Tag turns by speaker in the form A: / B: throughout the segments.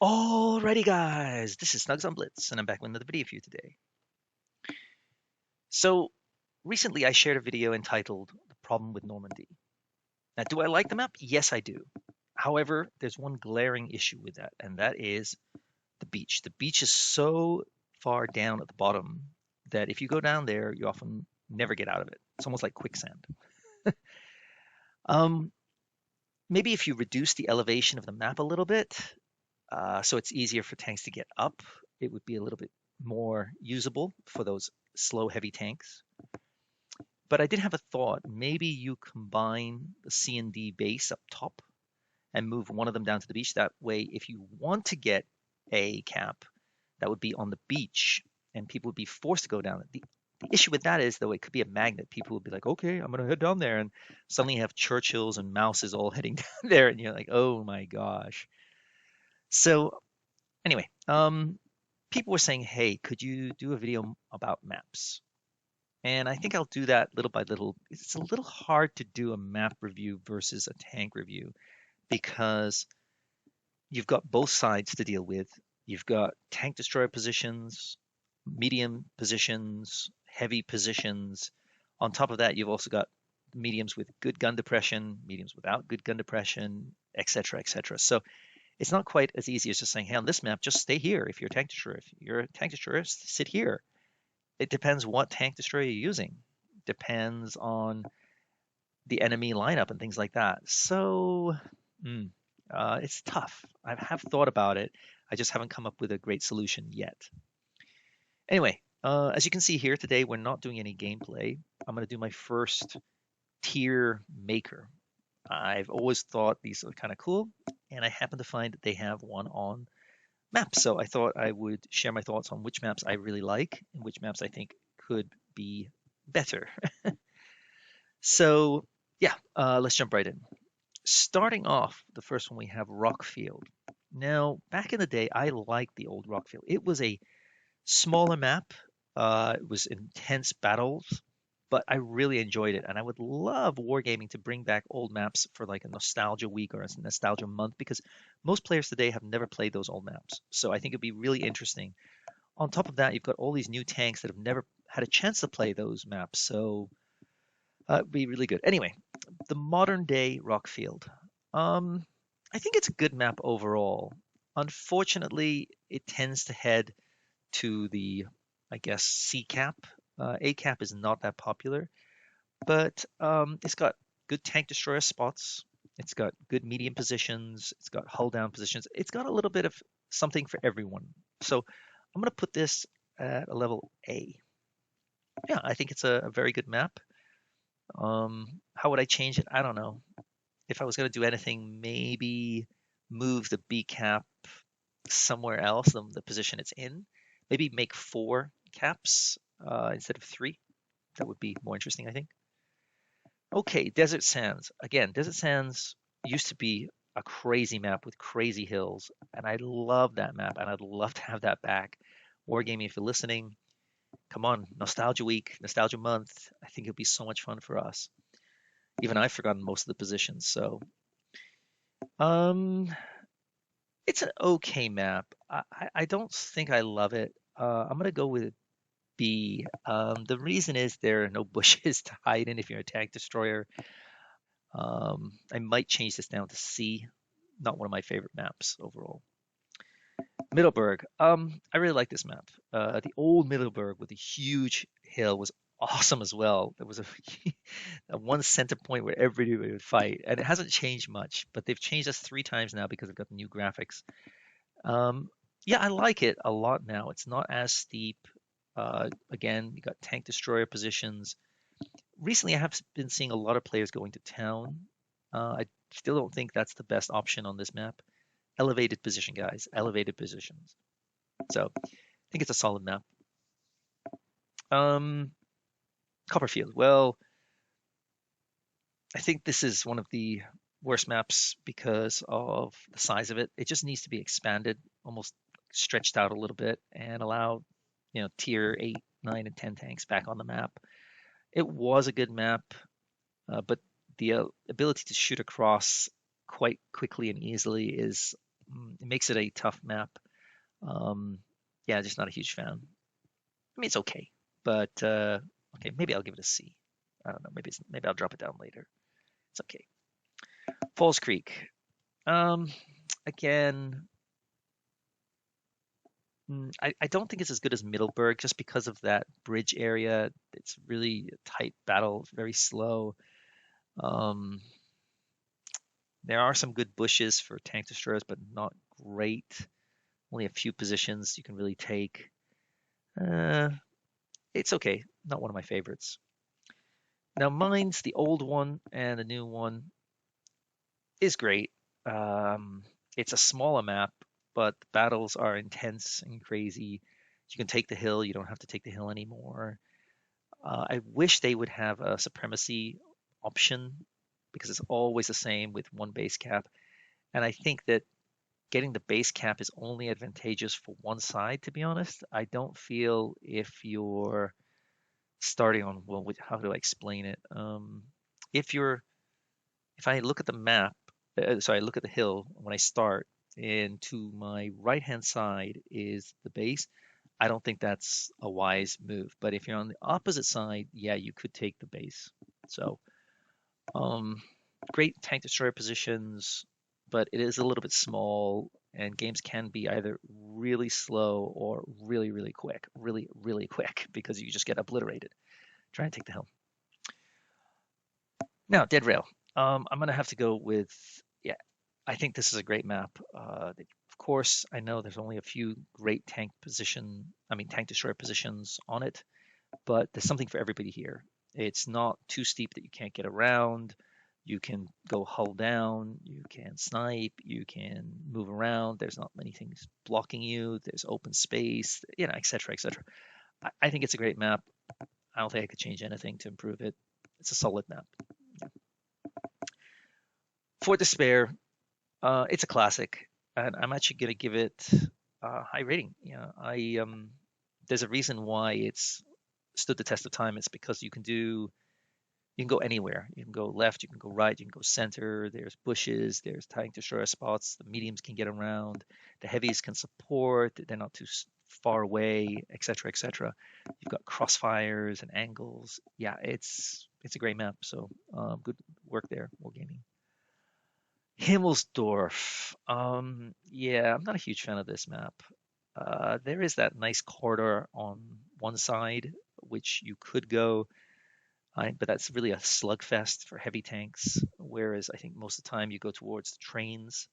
A: Alrighty guys, this is snugsonblitz and I'm back with another video for you today. So recently I shared a video entitled The Problem with Normandy. Now do I like the map? Yes I do. However, there's one glaring issue with that, and that is the beach. The beach is so far down at the bottom that if you go down there, you often never get out of it. It's almost like quicksand. Um, Maybe if you reduce the elevation of the map a little bit, so it's easier for tanks to get up, it would be a little bit more usable for those slow, heavy tanks. But I did have a thought. Maybe you combine the C and D base up top and move one of them down to the beach. That way, if you want to get a cap, that would be on the beach, and people would be forced to go down. The issue with that is, though, it could be a magnet. People would be like, okay, I'm going to head down there. And suddenly you have Churchills and Mouses all heading down there. And you're like, oh my gosh. So, anyway, people were saying, hey, could you do a video about maps? And I think I'll do that little by little. It's a little hard to do a map review versus a tank review because you've got both sides to deal with. You've got tank destroyer positions, medium positions, heavy positions. On top of that, you've also got mediums with good gun depression, mediums without good gun depression, etc., etc. So it's not quite as easy as just saying, hey, on this map, just stay here if you're a tank destroyer. If you're a tank destroyer, sit here. It depends what tank destroyer you're using. Depends on the enemy lineup and things like that. So mm, it's tough. I have thought about it. I just haven't come up with a great solution yet. Anyway, as you can see here today, we're not doing any gameplay. I'm going to do my first tier maker. I've always thought these are kind of cool, and I happen to find that they have one on maps. So I thought I would share my thoughts on which maps I really like and which maps I think could be better. So yeah, let's jump right in. Starting off, the first one we have Rockfield. Now, back in the day, I liked the old Rockfield. It was a smaller map. It was intense battles, but I really enjoyed it. And I would love Wargaming to bring back old maps for like a nostalgia week or a nostalgia month because most players today have never played those old maps. So I think it'd be really interesting. On top of that, you've got all these new tanks that have never had a chance to play those maps. So it'd be really good. Anyway, the modern day Rockfield. Um, I think it's a good map overall. Unfortunately, it tends to head to the, I guess, C cap. A cap is not that popular, but it's got good tank destroyer spots. It's got good medium positions. It's got hull down positions. It's got a little bit of something for everyone. So I'm going to put this at a level A. Yeah, I think it's a very good map. How would I change it? I don't know. If I was going to do anything, maybe move the B cap somewhere else than the position it's in. Maybe make 4 caps instead of 3. That would be more interesting, I think. Okay, Desert Sands. Again, Desert Sands used to be a crazy map with crazy hills, and I love that map, and I'd love to have that back. Wargaming, if you're listening, come on, Nostalgia Week, Nostalgia Month. I think it'll be so much fun for us. Even I've forgotten most of the positions, so um, it's an okay map. I don't think I love it. I'm gonna go with B. The reason is there are no bushes to hide in if you're a tank destroyer. I might change this down to C. Not one of my favorite maps overall. Middleburg. I really like this map. The old Middleburg with the huge hill was awesome as well. There was a one center point where everybody would fight, and it hasn't changed much. But they've changed us 3 times now because they've got the new graphics. Um, yeah, I like it a lot now. It's not as steep. Again, you got tank destroyer positions. Recently, I have been seeing a lot of players going to town. I still don't think that's the best option on this map. Elevated position, guys. Elevated positions. So I think it's a solid map. Um, Copperfield. Well, I think this is one of the worst maps because of the size of it. It just needs to be expanded, almost stretched out a little bit, and allow, tier 8, 9, and 10 tanks back on the map. It was a good map, but the ability to shoot across quite quickly and easily is It makes it a tough map. Um, yeah, just not a huge fan. I mean, it's okay, but okay, maybe I'll give it a C. I don't know. Maybe I'll drop it down later. It's okay. Falls Creek. Um, again, I don't think it's as good as Middleburg just because of that bridge area. It's really a tight battle, very slow. Um, there are some good bushes for tank destroyers, but not great. Only a few positions you can really take. Uh, it's okay. Not one of my favorites. Now, mine's the old one and the new one is great. Um, it's a smaller map, but the battles are intense and crazy. You can take the hill. You don't have to take the hill anymore. I wish they would have a supremacy option because it's always the same with one base cap. And I think that getting the base cap is only advantageous for one side, to be honest. I don't feel if you're starting on, well, how do I explain it? If you're, if I look at the map, sorry, I look at the hill when I start, and to my right hand side is the base. I don't think that's a wise move. But if you're on the opposite side, yeah, you could take the base. So, um, great tank destroyer positions, but it is a little bit small, and games can be either really slow or really, really quick, really, really quick because you just get obliterated. Try and take the hill. Now, Dead Rail. I'm gonna have to go with, yeah. I think this is a great map. Of course, I know there's only a few great tank destroyer positions on it, but there's something for everybody here. It's not too steep that you can't get around. You can go hull down, you can snipe, you can move around. There's not many things blocking you. There's open space, etc., etc. I think it's a great map. I don't think I could change anything to improve it. It's a solid map. For Despair, it's a classic, and I'm actually going to give it a high rating. There's a reason why it's stood the test of time. It's because you can go anywhere. You can go left, you can go right, you can go center. There's bushes, there's tank destroyer spots. The mediums can get around. The heavies can support. They're not too far away, etc., etc. You've got crossfires and angles. Yeah, it's a great map. So good work there, Wargaming. Himmelsdorf. Yeah, I'm not a huge fan of this map. There is that nice corridor on one side, which you could go, but that's really a slugfest for heavy tanks, whereas I think most of the time you go towards the trains.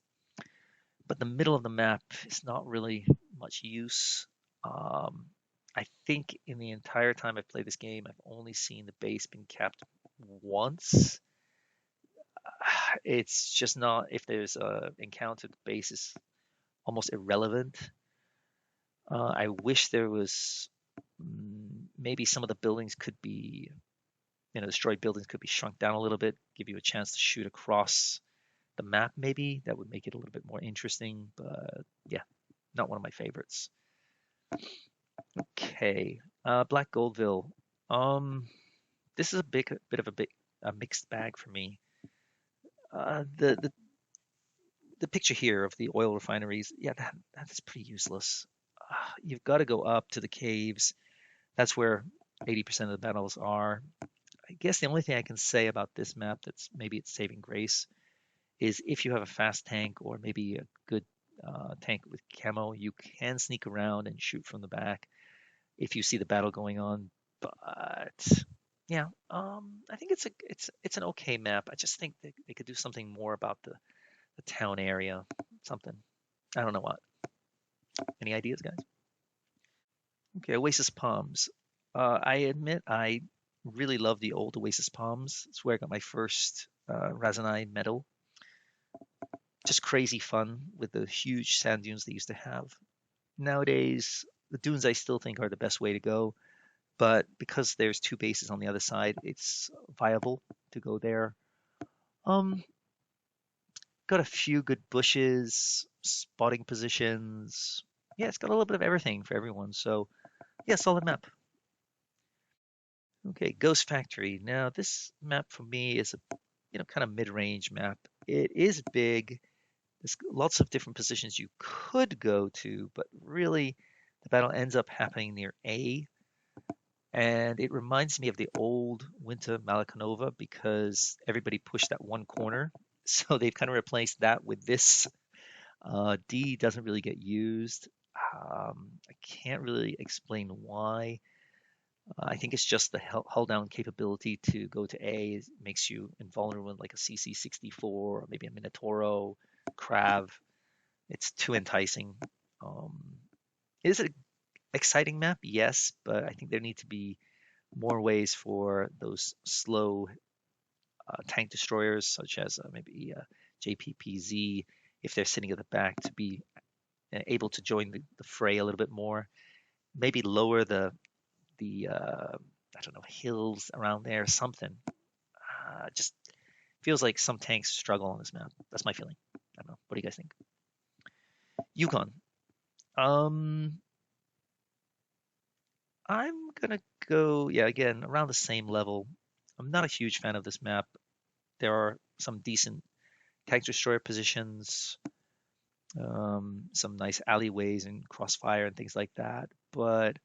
A: But the middle of the map is not really much use. Um, I think in the entire time I've played this game, I've only seen the base being capped once. It's just not, if there's a encounter, the base is almost irrelevant. I wish there was maybe some of the buildings could be, destroyed buildings could be shrunk down a little bit, give you a chance to shoot across the map. Maybe that would make it a little bit more interesting. But yeah, not one of my favorites. Okay, Black Goldville. This is a bit of a mixed bag for me. The picture here of the oil refineries, yeah, that's pretty useless. You've got to go up to the caves. That's where 80% of the battles are. I guess the only thing I can say about this map that's maybe it's saving grace is if you have a fast tank or maybe a good tank with camo, you can sneak around and shoot from the back if you see the battle going on. But yeah, I think it's an okay map. I just think they could do something more about the town area. Something. I don't know what. Any ideas, guys? Okay, Oasis Palms. I admit I really love the old Oasis Palms. It's where I got my first Razanai medal. Just crazy fun with the huge sand dunes they used to have. Nowadays, the dunes I still think are the best way to go, but because there's two bases on the other side, it's viable to go there. Um, got a few good bushes, spotting positions. Yeah, it's got a little bit of everything for everyone. So yeah, solid map. Okay, Ghost Factory. Now this map for me is a kind of mid-range map. It is big. There's lots of different positions you could go to, but really the battle ends up happening near A. And it reminds me of the old Winter Malakanova because everybody pushed that one corner. So they've kind of replaced that with this. D doesn't really get used. I can't really explain why. I think it's just the hull down capability to go to A makes you invulnerable like a CC-64 or maybe a Minotauro, Krav. It's too enticing. Um, is it an exciting map? Yes, but I think there need to be more ways for those slow tank destroyers, such as maybe JPPZ, if they're sitting at the back, to be able to join the fray a little bit more. Maybe lower the I don't know, hills around there, something. Just feels like some tanks struggle on this map. That's my feeling. I don't know. What do you guys think? Yukon. Um, I'm gonna go, yeah, again, around the same level. I'm not a huge fan of this map. There are some decent tank destroyer positions, some nice alleyways and crossfire and things like that. But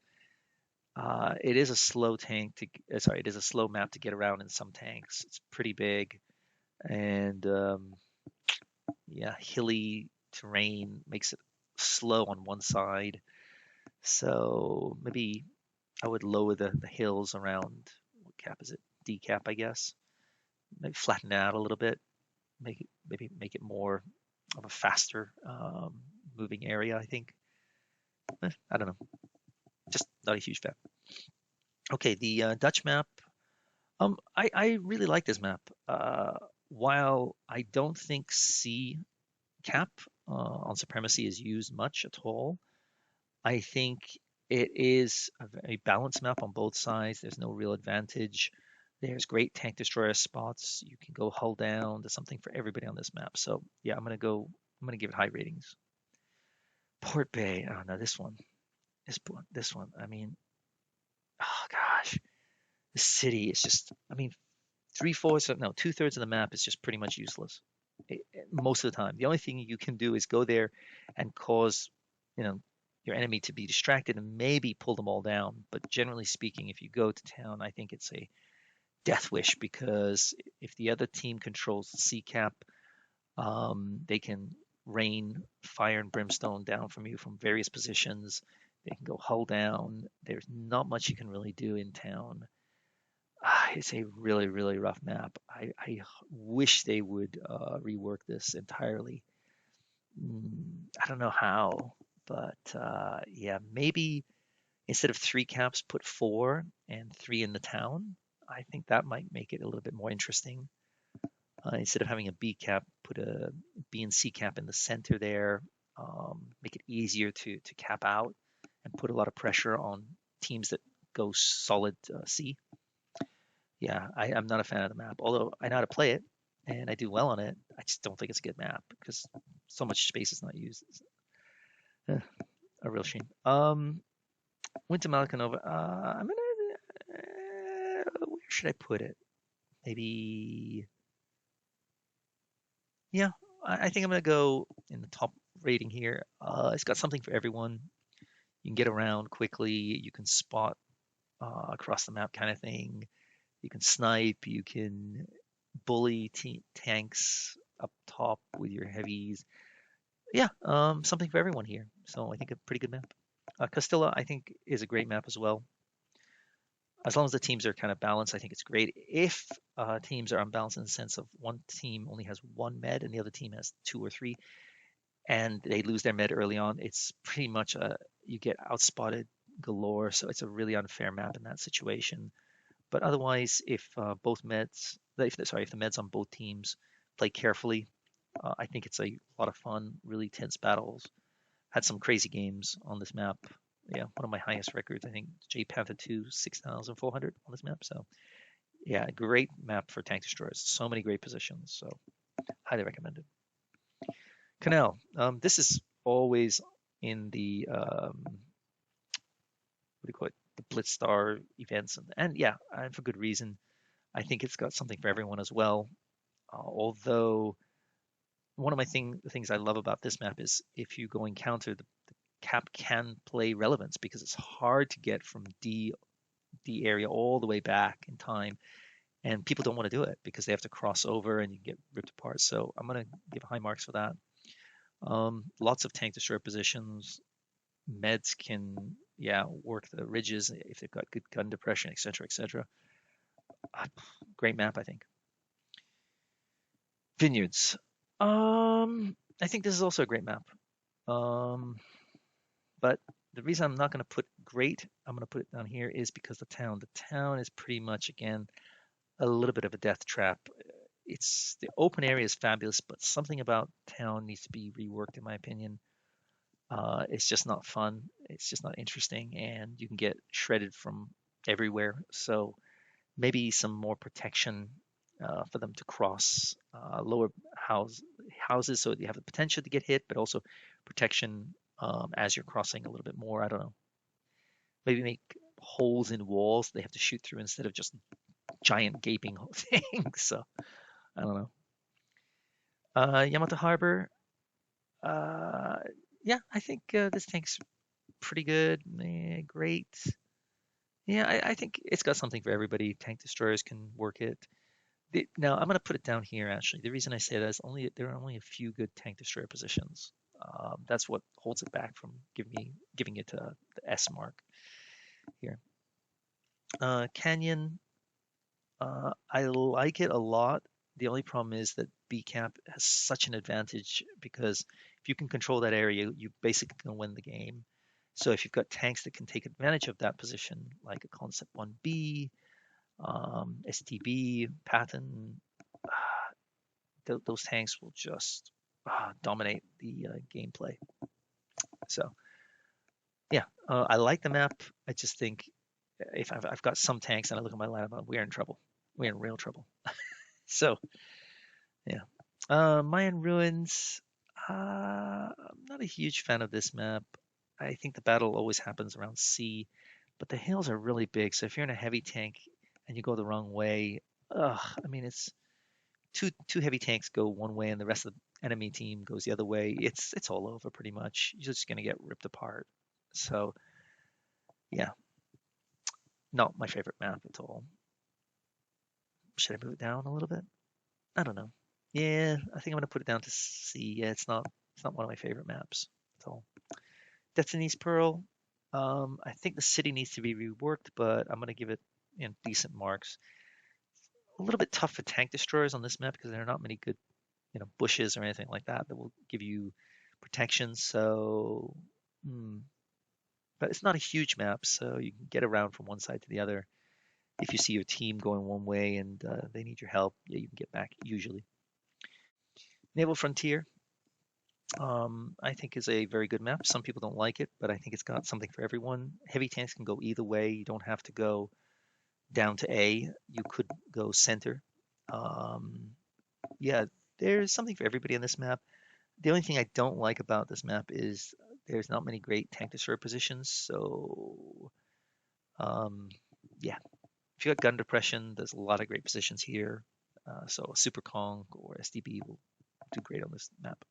A: it is a slow it is a slow map to get around in some tanks. It's pretty big, and yeah, hilly terrain makes it slow on one side. So maybe I would lower the hills around, what cap is it? D cap, I guess. Maybe flatten it out a little bit. Maybe make it more of a faster moving area, I think. I don't know. Just not a huge fan. Okay, the Dutch map. I really like this map. While I don't think C cap on Supremacy is used much at all, I think it is a very balanced map on both sides. There's no real advantage. There's great tank destroyer spots. You can go hull down. There's something for everybody on this map. So yeah, I'm gonna give it high ratings. Port Bay. Oh no, this one. I mean, oh gosh, the city is just. I mean, three-fourths of no, two-thirds of the map is just pretty much useless most of the time. The only thing you can do is go there and cause, you know, your enemy to be distracted and maybe pull them all down. But generally speaking, if you go to town, I think it's a death wish because if the other team controls the C cap, they can rain fire and brimstone down from you from various positions. They can go hull down. There's not much you can really do in town. It's a really, really rough map. I wish they would rework this entirely. I don't know how, but yeah, maybe instead of three caps, put four and three in the town. I think that might make it a little bit more interesting. Instead of having a B cap, put a B and C cap in the center there. Make it easier to cap out and put a lot of pressure on teams that go solid C. Yeah, I'm not a fan of the map, although I know how to play it and I do well on it. I just don't think it's a good map because so much space is not used. It's, a real shame. Winter Malakanova. I'm gonna. Where should I put it? Maybe. Yeah, I think I'm gonna go in the top rating here. It's got something for everyone. You can get around quickly. You can spot across the map, kind of thing. You can snipe. You can bully tanks up top with your heavies. Yeah, something for everyone here. So I think a pretty good map. Castilla, I think, is a great map as well. As long as the teams are kind of balanced, I think it's great. If teams are unbalanced in the sense of one team only has one med and the other team has two or three, and they lose their med early on, it's pretty much you get outspotted galore. So it's a really unfair map in that situation. But otherwise, if if the meds on both teams play carefully, I think it's a lot of fun, really tense battles. Had some crazy games on this map. Yeah, one of my highest records, I think, J Panther 2, 6,400 on this map. So yeah, great map for tank destroyers. So many great positions. So highly recommended. Canal. This is always in the what do you call it? The Blitz Star events, and yeah, and for good reason. I think it's got something for everyone as well. Although one of the things I love about this map is if you go encounter, the cap can play relevance because it's hard to get from D area all the way back in time, and people don't want to do it because they have to cross over and you get ripped apart. So I'm gonna give high marks for that. Lots of tank destroyer positions. Meds can, yeah, work the ridges if they've got good gun depression, etc., etc. Great map, I think. Vineyards. I think this is also a great map. Um, but the reason I'm not going to put great, I'm going to put it down here is because the town is pretty much again a little bit of a death trap. It's the open area is fabulous, but something about town needs to be reworked, in my opinion. It's just not fun. It's just not interesting, and you can get shredded from everywhere. So maybe some more protection for them to cross lower houses, so you have the potential to get hit, but also protection as you're crossing a little bit more. I don't know. Maybe make holes in walls they have to shoot through instead of just giant gaping things. So I don't know. Yamato Harbor. Uh, yeah, I think this tank's pretty good. Great. Yeah, I think it's got something for everybody. Tank destroyers can work it. Now I'm going to put it down here. Actually, the reason I say that is there are only a few good tank destroyer positions. That's what holds it back from giving it the S mark here. Canyon, I like it a lot. The only problem is that B cap has such an advantage because if you can control that area, you basically can win the game. So if you've got tanks that can take advantage of that position, like a Concept 1B, STB, Patton, those tanks will just dominate the gameplay. So yeah, I like the map. I just think if I've got some tanks and I look at my lineup, we're in trouble. We're in real trouble. So yeah, Mayan Ruins. I'm not a huge fan of this map. I think the battle always happens around C, but the hills are really big. So if you're in a heavy tank and you go the wrong way, I mean it's two heavy tanks go one way and the rest of the enemy team goes the other way. It's all over pretty much. You're just gonna get ripped apart. So yeah, not my favorite map at all. Should I move it down a little bit? I don't know. Yeah, I think I'm gonna put it down to C. Yeah, it's not one of my favorite maps at all. Destiny's Pearl. I think the city needs to be reworked, but I'm gonna give it decent marks. A little bit tough for tank destroyers on this map because there are not many good bushes or anything like that that will give you protection. So, but it's not a huge map, so you can get around from one side to the other. If you see your team going one way and they need your help, yeah, you can get back usually. Naval Frontier, I think is a very good map. Some people don't like it, but I think it's got something for everyone. Heavy tanks can go either way. You don't have to go down to A. You could go center. Um, yeah, there's something for everybody on this map. The only thing I don't like about this map is there's not many great tank destroyer positions. So, um, yeah, if you got gun depression, there's a lot of great positions here. So Super Kong or SDB will do great on this map.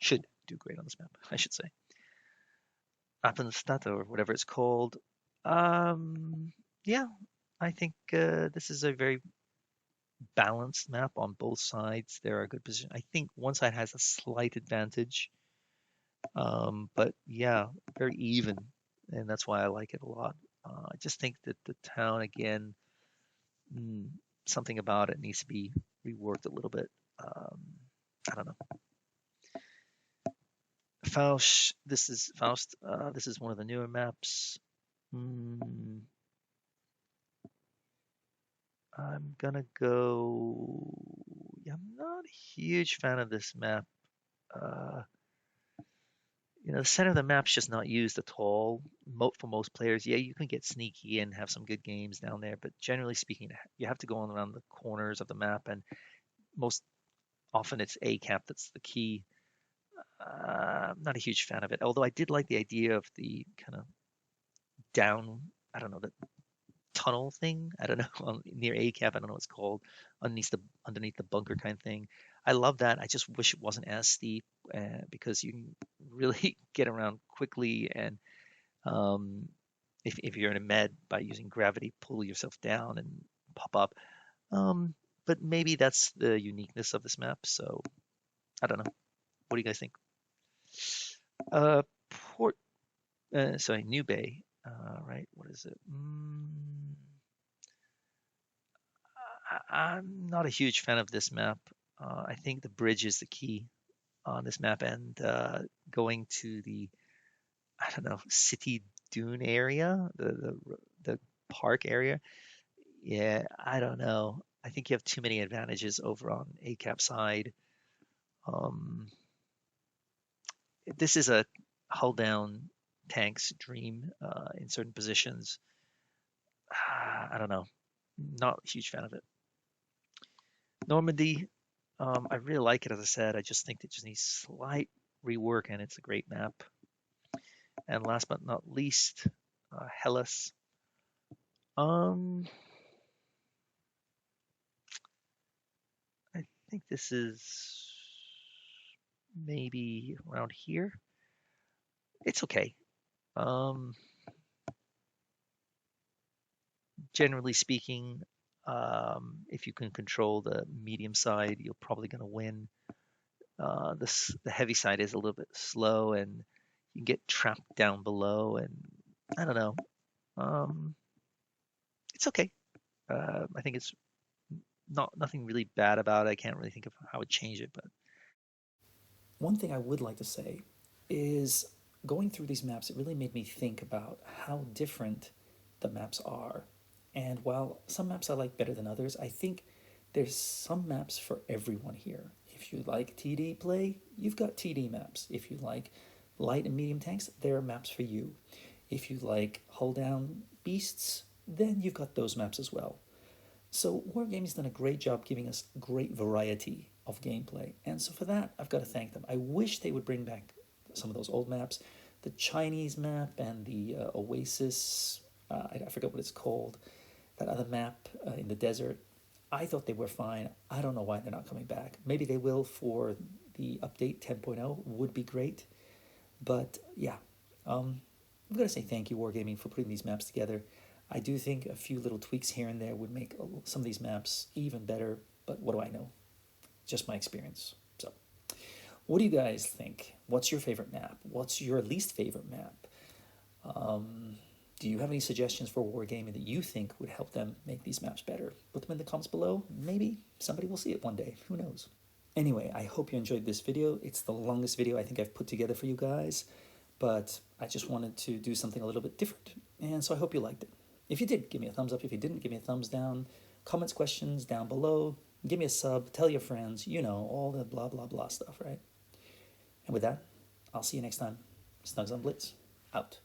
A: Should do great on this map, I should say. Appenstadt or whatever it's called. Yeah, I think this is a very balanced map on both sides. There are good positions. I think one side has a slight advantage, but yeah, very even, and that's why I like it a lot. I just think that the town again, mm, something about it needs to be reworked a little bit. Um, I don't know. Faust. This is Faust. This is one of the newer maps. Mm, I'm gonna go. Yeah, I'm not a huge fan of this map. Uh, the center of the map's just not used at all. For most players, yeah, you can get sneaky and have some good games down there, but generally speaking, you have to go on around the corners of the map, and most often it's A cap that's the key. I'm not a huge fan of it, although I did like the idea of the kind of down, I don't know, the tunnel thing. I don't know, near A cap, I don't know what it's called, underneath the bunker kind of thing. I love that. I just wish it wasn't as steep because you can really get around quickly. And um, if you're in a med, by using gravity, pull yourself down and pop up. Um, but maybe that's the uniqueness of this map. So I don't know. What do you guys think? Uh, Port, sorry, New Bay. Right. What is it? I'm not a huge fan of this map. I think the bridge is the key on this map, and going to the, I don't know, city dune area, the park area. Yeah, I don't know. I think you have too many advantages over on ACAP side. Um, this is a hull down tank's dream in certain positions. I don't know. Not a huge fan of it. Normandy, I really like it, as I said. I just think it just needs slight rework, and it's a great map. And last but not least, Hellas. Um, I think this is maybe around here. It's okay. Um, Generally speaking, if you can control the medium side, you're probably going to win. The heavy side is a little bit slow, and you can get trapped down below. And I don't know. Um, it's okay. I think it's nothing really bad about it. I can't really think of how I would change it, but
B: One thing I would like to say is going through these maps, it really made me think about how different the maps are. And while some maps I like better than others, I think there's some maps for everyone here. If you like TD play, you've got TD maps. If you like light and medium tanks, there are maps for you. If you like hull down beasts, then you've got those maps as well. So Wargaming's done a great job giving us great variety of gameplay, and so for that I've got to thank them. I wish they would bring back some of those old maps, the Chinese map and the Oasis. I forget what it's called. That other map in the desert. I thought they were fine. I don't know why they're not coming back. Maybe they will for the update 10.0. Would be great, but yeah, I've got to say thank you, Wargaming, for putting these maps together. I do think a few little tweaks here and there would make some of these maps even better, but what do I know? Just my experience. So, what do you guys think? What's your favorite map? What's your least favorite map? Do you have any suggestions for Wargaming that you think would help them make these maps better? Put them in the comments below. Maybe somebody will see it one day. Who knows? Anyway, I hope you enjoyed this video. It's the longest video I think I've put together for you guys, but I just wanted to do something a little bit different, and so I hope you liked it. If you did, give me a thumbs up. If you didn't, give me a thumbs down. Comments, questions down below. Give me a sub. Tell your friends. You know, all the blah, blah, blah stuff, right? And with that, I'll see you next time. Snugs on Blitz. Out.